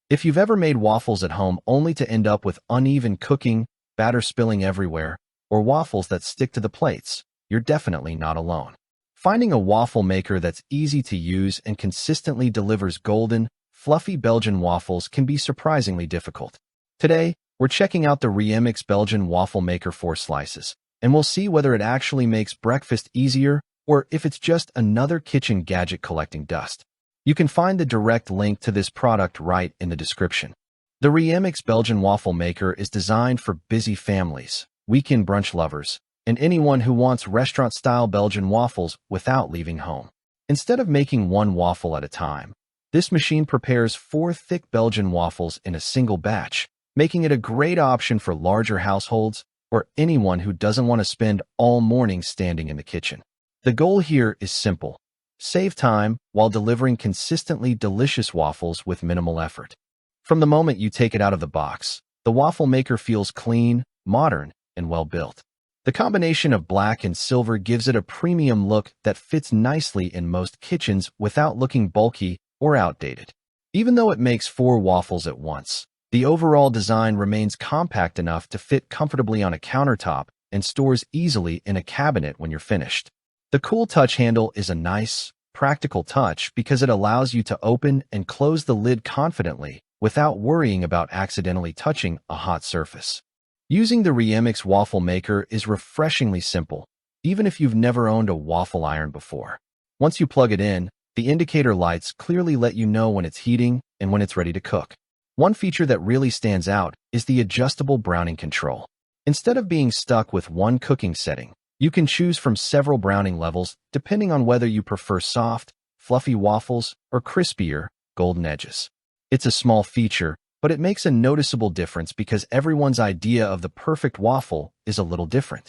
If you've ever made waffles at home only to end up with uneven cooking, batter spilling everywhere, or waffles that stick to the plates, you're definitely not alone. Finding a waffle maker that's easy to use and consistently delivers golden, fluffy Belgian waffles can be surprisingly difficult. Today, we're checking out the Reemix Belgian Waffle Maker 4 slices, and we'll see whether it actually makes breakfast easier or if it's just another kitchen gadget collecting dust. You can find the direct link to this product right in the description. The Reemix Belgian Waffle Maker is designed for busy families, weekend brunch lovers, and anyone who wants restaurant-style Belgian waffles without leaving home. Instead of making one waffle at a time, this machine prepares 4 thick Belgian waffles in a single batch, making it a great option for larger households or anyone who doesn't want to spend all morning standing in the kitchen. The goal here is simple: save time while delivering consistently delicious waffles with minimal effort. From the moment you take it out of the box, the waffle maker feels clean, modern, and well-built. The combination of black and silver gives it a premium look that fits nicely in most kitchens without looking bulky or outdated. Even though it makes 4 waffles at once, the overall design remains compact enough to fit comfortably on a countertop and stores easily in a cabinet when you're finished. The Cool Touch handle is a nice, practical touch because it allows you to open and close the lid confidently without worrying about accidentally touching a hot surface. Using the Reemix Waffle Maker is refreshingly simple, even if you've never owned a waffle iron before. Once you plug it in, the indicator lights clearly let you know when it's heating and when it's ready to cook. One feature that really stands out is the adjustable browning control. Instead of being stuck with one cooking setting, you can choose from several browning levels depending on whether you prefer soft, fluffy waffles or crispier, golden edges. It's a small feature, but it makes a noticeable difference because everyone's idea of the perfect waffle is a little different.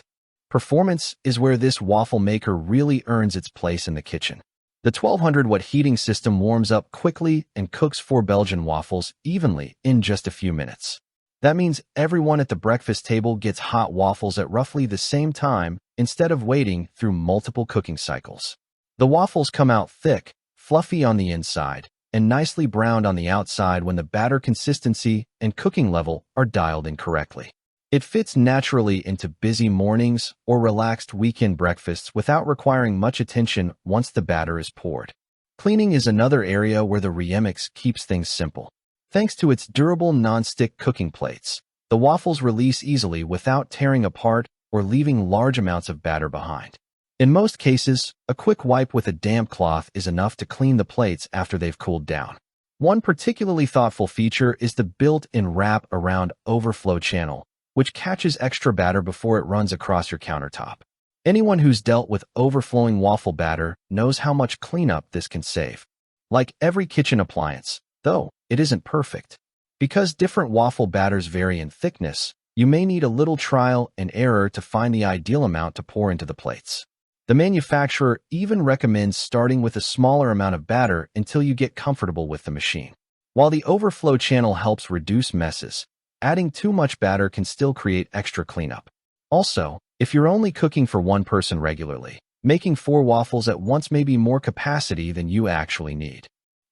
Performance is where this waffle maker really earns its place in the kitchen. The 1200W heating system warms up quickly and cooks 4 Belgian waffles evenly in just a few minutes. That means everyone at the breakfast table gets hot waffles at roughly the same time instead of waiting through multiple cooking cycles. The waffles come out thick, fluffy on the inside, and nicely browned on the outside when the batter consistency and cooking level are dialed in correctly. It fits naturally into busy mornings or relaxed weekend breakfasts without requiring much attention once the batter is poured. Cleaning is another area where the Reemix keeps things simple. Thanks to its durable nonstick cooking plates, the waffles release easily without tearing apart or leaving large amounts of batter behind. In most cases, a quick wipe with a damp cloth is enough to clean the plates after they've cooled down. One particularly thoughtful feature is the built-in wrap around overflow channel, which catches extra batter before it runs across your countertop. Anyone who's dealt with overflowing waffle batter knows how much cleanup this can save. Like every kitchen appliance, though, it isn't perfect. Because different waffle batters vary in thickness, you may need a little trial and error to find the ideal amount to pour into the plates. The manufacturer even recommends starting with a smaller amount of batter until you get comfortable with the machine. While the overflow channel helps reduce messes, adding too much batter can still create extra cleanup. Also, if you're only cooking for one person regularly, making 4 waffles at once may be more capacity than you actually need.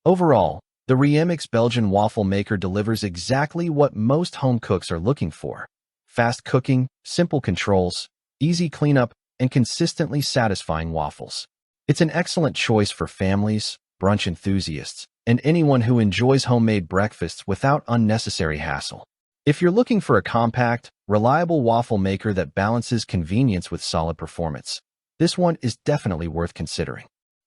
Overall, the Reemix Belgian Waffle Maker delivers exactly what most home cooks are looking for: fast cooking, simple controls, easy cleanup, and consistently satisfying waffles. It's an excellent choice for families, brunch enthusiasts, and anyone who enjoys homemade breakfasts without unnecessary hassle. If you're looking for a compact, reliable waffle maker that balances convenience with solid performance, this one is definitely worth considering.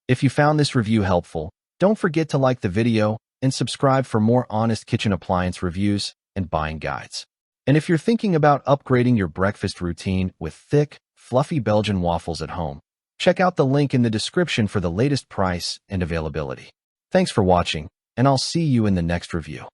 If you found this review helpful, don't forget to like the video and subscribe for more honest kitchen appliance reviews and buying guides. And if you're thinking about upgrading your breakfast routine with thick, fluffy Belgian waffles at home, check out the link in the description for the latest price and availability. Thanks for watching, and I'll see you in the next review.